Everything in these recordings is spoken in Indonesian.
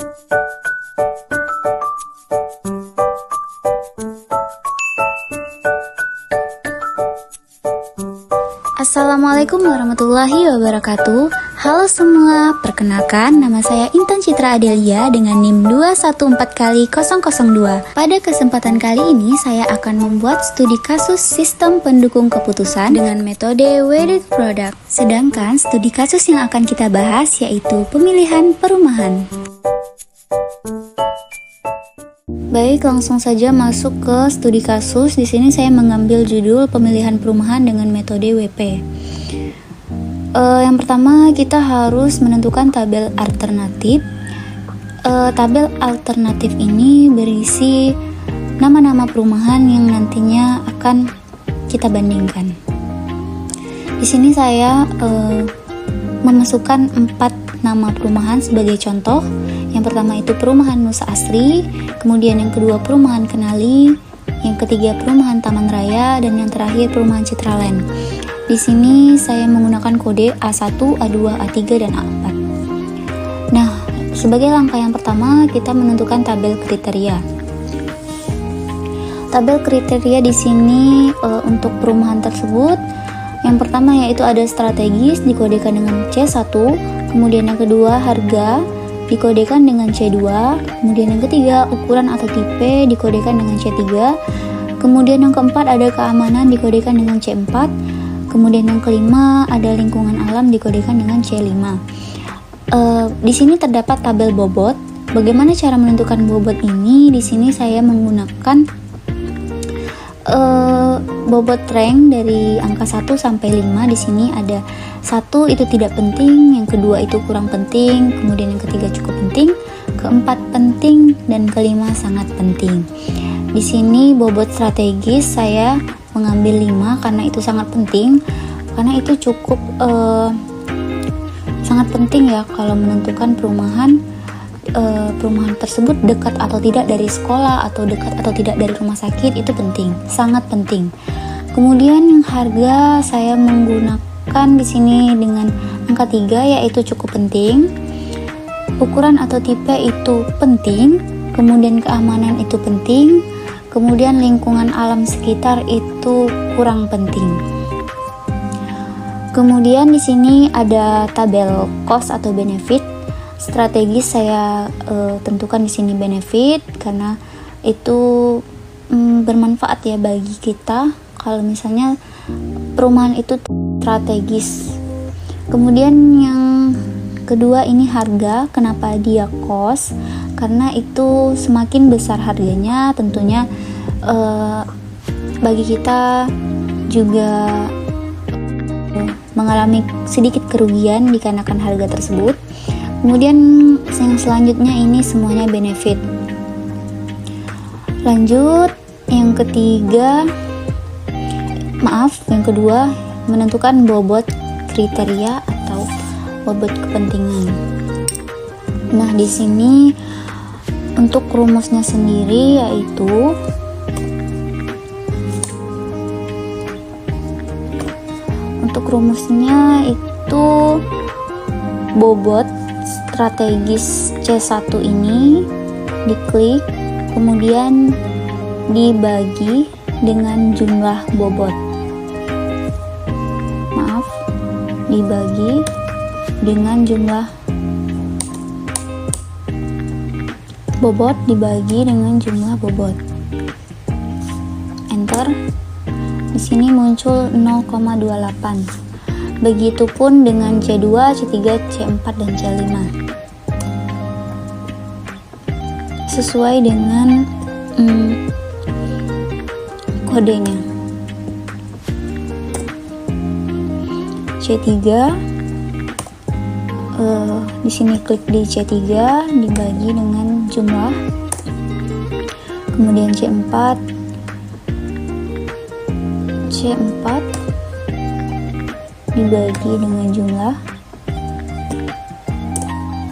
Assalamualaikum warahmatullahi wabarakatuh. Halo semua, perkenalkan nama saya Intan Citra Adelia dengan NIM 214x002. Pada kesempatan kali ini saya akan membuat studi kasus sistem pendukung keputusan dengan metode weighted product. Sedangkan studi kasus yang akan kita bahas yaitu pemilihan perumahan. Baik, langsung saja masuk ke studi kasus. Di sini saya mengambil judul pemilihan perumahan dengan metode WP. Yang pertama kita harus menentukan tabel alternatif. Tabel alternatif ini berisi nama-nama perumahan yang nantinya akan kita bandingkan. Di sini saya memasukkan 4 nama perumahan sebagai contoh. Yang pertama itu perumahan Nusa Asri, kemudian yang kedua perumahan Kenali, yang ketiga perumahan Taman Raya, dan yang terakhir perumahan Citraland. Di sini saya menggunakan kode A1, A2, A3, dan A4. Nah, sebagai langkah yang pertama kita menentukan tabel kriteria. Tabel kriteria di sini untuk perumahan tersebut, yang pertama yaitu ada strategis dikodekan dengan C1, kemudian yang kedua harga dikodekan dengan C2, kemudian yang ketiga ukuran atau tipe dikodekan dengan C3, kemudian yang keempat ada keamanan dikodekan dengan C4, kemudian yang kelima ada lingkungan alam dikodekan dengan C5. Di sini terdapat tabel bobot. Bagaimana cara menentukan bobot ini? Di sini saya menggunakan bobot rank dari angka 1 sampai 5. Di sini ada 1 itu tidak penting, yang kedua itu kurang penting, kemudian yang ketiga cukup penting, keempat penting, dan kelima sangat penting. Di sini bobot strategis saya mengambil 5 karena itu sangat penting, karena itu cukup sangat penting ya kalau menentukan perumahan tersebut dekat atau tidak dari sekolah atau dekat atau tidak dari rumah sakit, itu penting, sangat penting. Kemudian yang harga saya menggunakan di sini dengan angka 3 yaitu cukup penting. Ukuran atau tipe itu penting, kemudian keamanan itu penting, kemudian lingkungan alam sekitar itu kurang penting. Kemudian di sini ada tabel cost atau benefit. Strategis saya tentukan di sini benefit karena itu bermanfaat ya bagi kita kalau misalnya perumahan itu strategis. Kemudian yang kedua ini harga. Kenapa dia cost? Karena itu semakin besar harganya tentunya bagi kita juga mengalami sedikit kerugian dikarenakan harga tersebut. Kemudian yang selanjutnya ini semuanya benefit. Lanjut yang kedua menentukan bobot kriteria atau bobot kepentingan. Nah, di sini untuk rumusnya sendiri yaitu itu bobot strategis C1 ini diklik, kemudian dibagi dengan jumlah bobot. Dibagi dengan jumlah bobot dibagi dengan jumlah bobot. Enter. Di sini muncul 0,28. Begitupun dengan C2, C3, C4, dan C5. Sesuai dengan kodenya. C3 di sini klik di C3 dibagi dengan jumlah. Kemudian C4 dibagi dengan jumlah.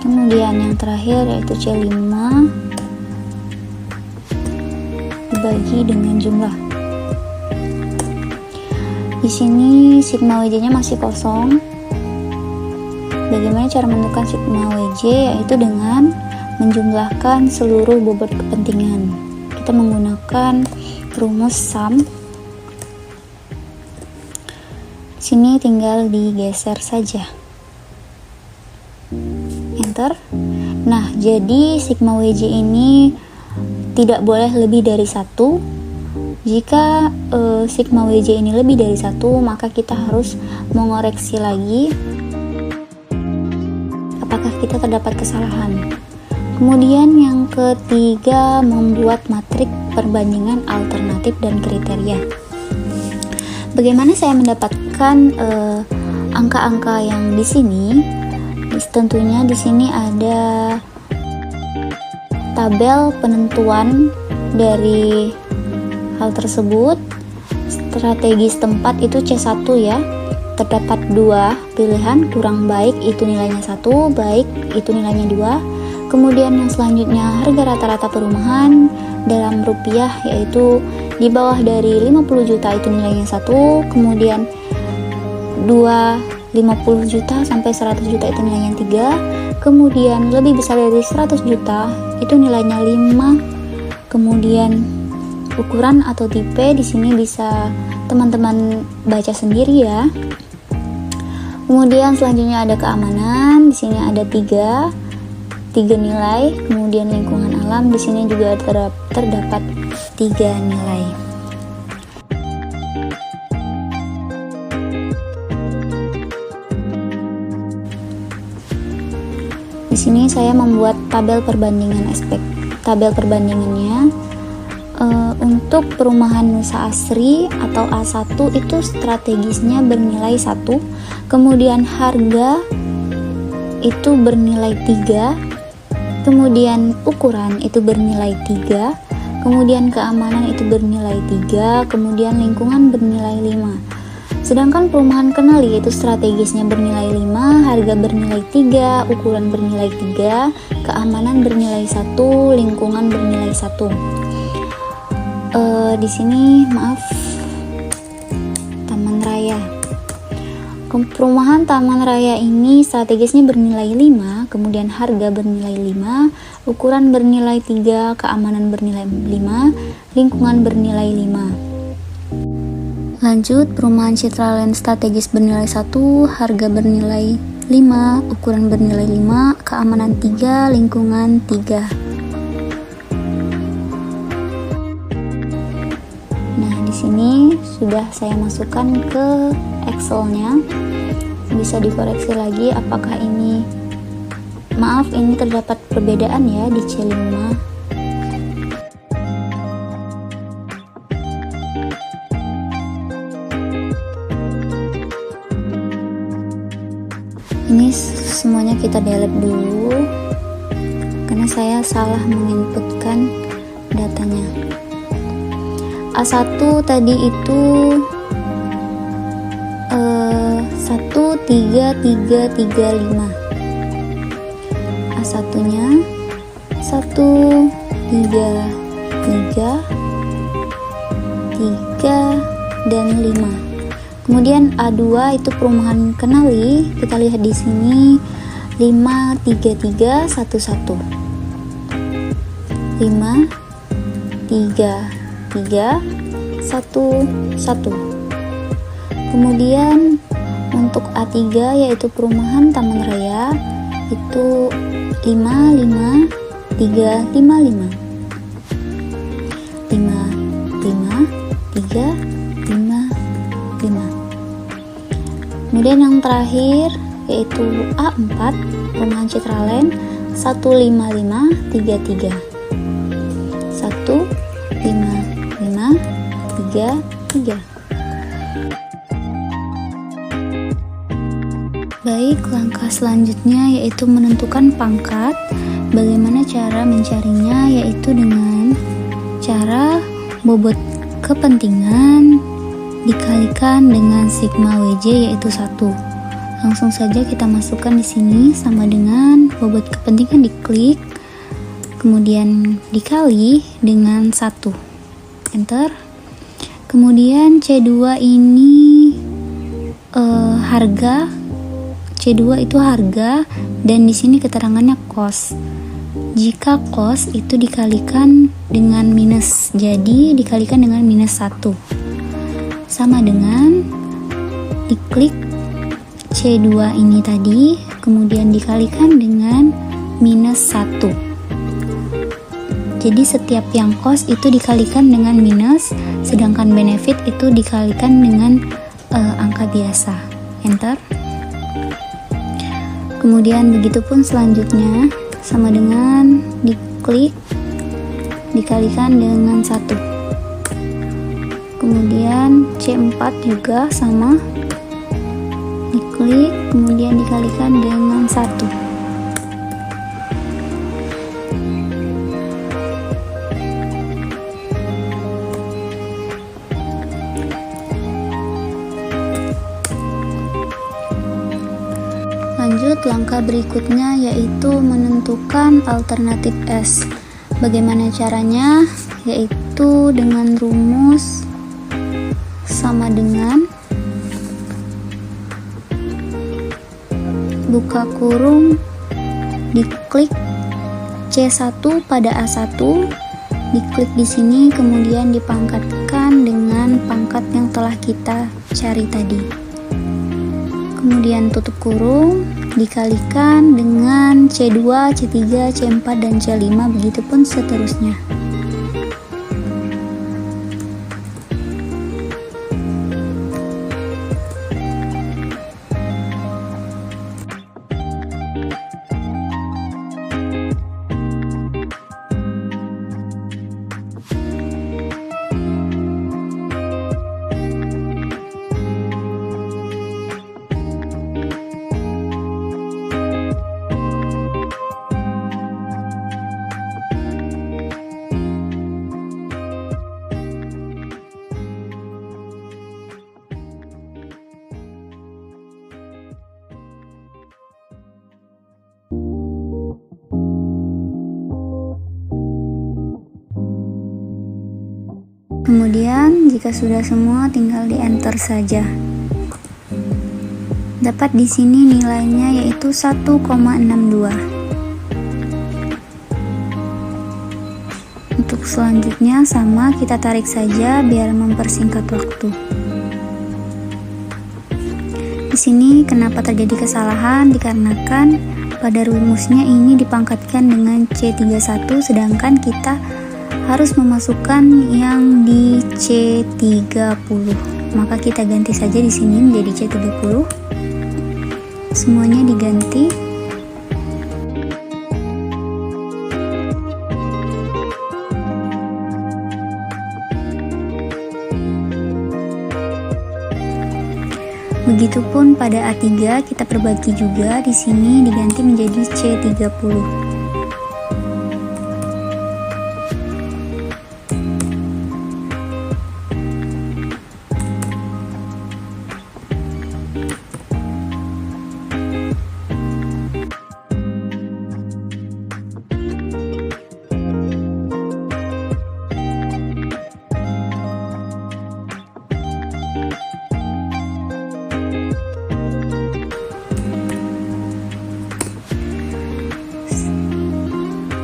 Kemudian yang terakhir yaitu C5 dibagi dengan jumlah. Di sini sigma WJ-nya masih kosong. Bagaimana cara menentukan sigma WJ? Yaitu dengan menjumlahkan seluruh bobot kepentingan. Kita menggunakan rumus sum. Sini tinggal digeser saja. Enter. Nah, jadi sigma WJ ini tidak boleh lebih dari 1. Jika sigma WJ ini lebih dari 1, maka kita harus mengoreksi lagi apakah kita terdapat kesalahan. Kemudian yang ketiga, membuat matriks perbandingan alternatif dan kriteria. Bagaimana saya mendapatkan angka-angka yang di sini? Tentunya di sini ada tabel penentuan dari hal tersebut. Strategis tempat itu C1 ya. Terdapat 2 pilihan, kurang baik itu nilainya 1, baik itu nilainya 2. Kemudian yang selanjutnya harga rata-rata perumahan dalam rupiah, yaitu di bawah dari 50 juta itu nilainya 1. Kemudian 50 juta sampai 100 juta itu nilainya 3. Kemudian lebih besar dari 100 juta itu nilainya 5. Kemudian ukuran atau tipe di sini bisa teman-teman baca sendiri ya. Kemudian selanjutnya ada keamanan, di sini ada 3 nilai. Kemudian lingkungan alam, di sini juga terdapat 3 nilai. Di sini saya membuat tabel perbandingan aspek. Tabel perbandingannya untuk perumahan Nusa Asri atau A1 itu strategisnya bernilai 1, kemudian harga itu bernilai 3, kemudian ukuran itu bernilai 3, kemudian keamanan itu bernilai 3, kemudian lingkungan bernilai 5. Sedangkan perumahan Kenali itu strategisnya bernilai 5, harga bernilai 3, ukuran bernilai 3, keamanan bernilai 1, lingkungan bernilai 1. Di sini maaf, Taman Raya. Perumahan Taman Raya ini strategisnya bernilai 5, kemudian harga bernilai 5, ukuran bernilai 3, keamanan bernilai 5, lingkungan bernilai 5. Lanjut, perumahan Citraland strategis bernilai 1, harga bernilai 5, ukuran bernilai 5, keamanan 3, lingkungan 3. Nah, di sini sudah saya masukkan ke Excel-nya. Bisa dikoreksi lagi apakah ini, maaf, ini terdapat perbedaan ya di C5. Ini semuanya kita delete dulu karena saya salah menginputkan datanya. A1 tadi itu 13335. A1 nya 133 3 dan 5. Kemudian A2 itu perumahan Kenali, kita lihat di sini 53311. 53311. Kemudian untuk A3 yaitu perumahan Taman Raya itu 55355. 55355. Kemudian yang terakhir yaitu A4 perumahan Citraland 15533. 15533. Baik, langkah selanjutnya yaitu menentukan pangkat. Bagaimana cara mencarinya? Yaitu dengan cara bobot kepentingan dikalikan dengan sigma WJ yaitu 1. Langsung saja kita masukkan di sini sama dengan bobot kepentingan diklik, kemudian dikali dengan 1. Enter. Kemudian C2 ini harga. C2 itu harga dan di sini keterangannya cost. jika cos itu dikalikan dengan minus, jadi dikalikan dengan minus 1, sama dengan diklik C2 ini tadi, kemudian dikalikan dengan minus 1. Jadi setiap yang cos itu dikalikan dengan minus, sedangkan benefit itu dikalikan dengan angka biasa. Enter. Kemudian begitupun selanjutnya, sama dengan diklik dikalikan dengan 1. Kemudian C4 juga sama, diklik kemudian dikalikan dengan 1. Lanjut, langkah berikutnya yaitu menentukan alternatif S. Bagaimana caranya? Yaitu dengan rumus sama dengan buka kurung, diklik C1 pada A1, diklik di sini, kemudian dipangkatkan dengan pangkat yang telah kita cari tadi. Kemudian tutup kurung, dikalikan dengan C2, C3, C4, dan C5, begitupun seterusnya. Kemudian jika sudah semua, tinggal di enter saja. Dapat di sini nilainya yaitu 1,62. Untuk selanjutnya sama, kita tarik saja biar mempersingkat waktu. Di sini kenapa terjadi kesalahan? Dikarenakan pada rumusnya ini dipangkatkan dengan C31, sedangkan kita harus memasukkan yang di C30. Maka kita ganti saja di sini menjadi C30. Semuanya diganti. Begitupun pada A3 kita perbagi juga, di sini diganti menjadi C30.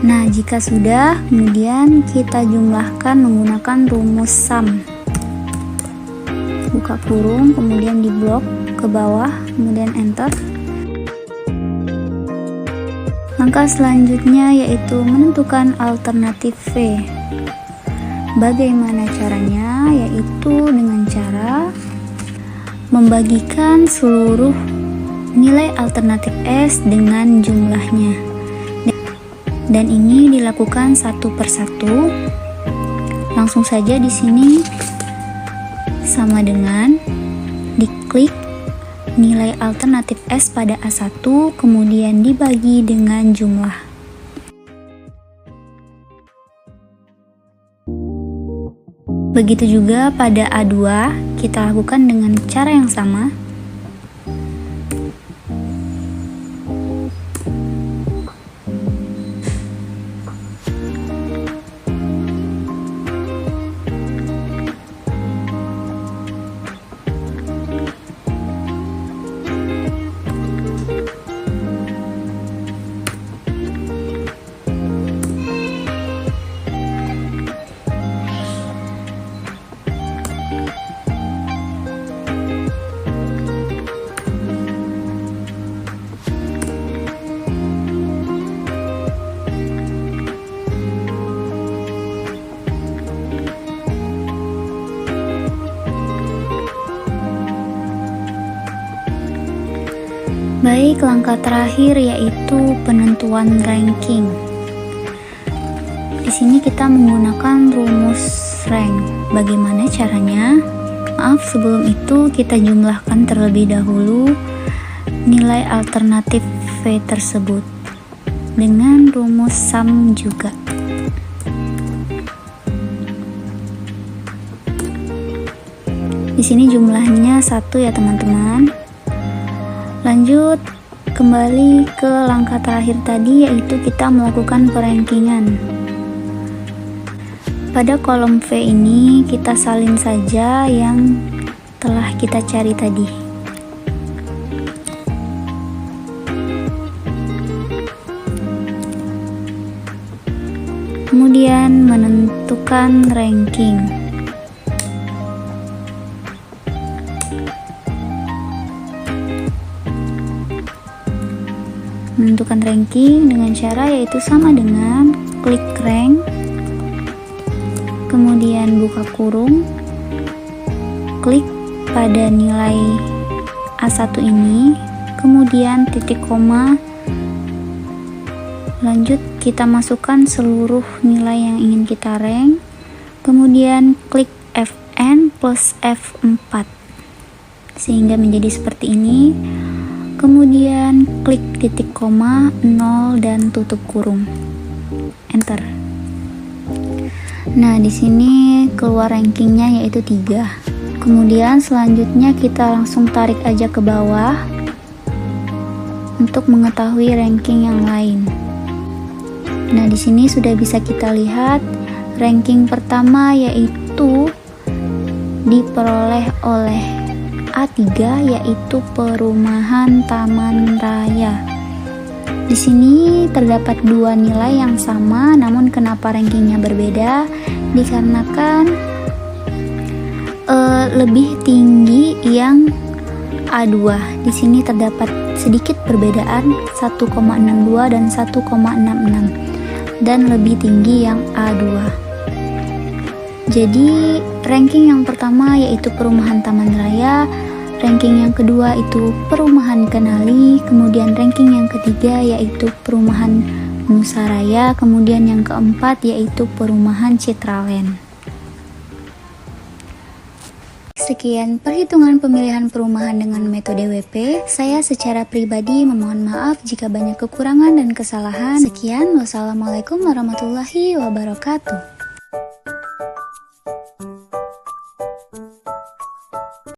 Nah, jika sudah, kemudian kita jumlahkan menggunakan rumus sum. Buka kurung, kemudian di blok ke bawah, kemudian enter. Langkah selanjutnya yaitu menentukan alternatif V. Bagaimana caranya? Yaitu dengan cara membagikan seluruh nilai alternatif S dengan jumlahnya. Dan ini dilakukan satu persatu. Langsung saja di sini sama dengan diklik nilai alternatif S pada A1, kemudian dibagi dengan jumlah. Begitu juga pada A2, kita lakukan dengan cara yang sama. Baik, langkah terakhir yaitu penentuan ranking. Di sini kita menggunakan rumus rank. Bagaimana caranya? Maaf, sebelum itu kita jumlahkan terlebih dahulu nilai alternatif V tersebut dengan rumus sum juga. Di sini jumlahnya 1 ya teman-teman. Lanjut kembali ke langkah terakhir tadi, yaitu kita melakukan perankingan. Pada kolom V ini kita salin saja yang telah kita cari tadi. Kemudian menentukan ranking. Menentukan ranking dengan cara yaitu sama dengan klik rank, kemudian buka kurung, klik pada nilai A1 ini, kemudian titik koma, lanjut kita masukkan seluruh nilai yang ingin kita rank, kemudian klik Fn plus F4 sehingga menjadi seperti ini. Kemudian klik titik koma, 0 dan tutup kurung. Enter. Nah, di sini keluar rankingnya yaitu 3. Kemudian selanjutnya kita langsung tarik aja ke bawah untuk mengetahui ranking yang lain. Nah, di sini sudah bisa kita lihat ranking pertama yaitu diperoleh oleh A3 yaitu Perumahan Taman Raya. Di sini terdapat 2 nilai yang sama, namun kenapa rankingnya berbeda? Dikarenakan lebih tinggi yang A2. Di sini terdapat sedikit perbedaan 1,62 dan 1,66 dan lebih tinggi yang A2. Jadi ranking yang pertama yaitu Perumahan Taman Raya, ranking yang kedua itu Perumahan Kenali, kemudian ranking yang ketiga yaitu Perumahan Nusaraya, kemudian yang keempat yaitu Perumahan Citraland. Sekian perhitungan pemilihan perumahan dengan metode WP. Saya secara pribadi memohon maaf jika banyak kekurangan dan kesalahan. Sekian, wassalamualaikum warahmatullahi wabarakatuh.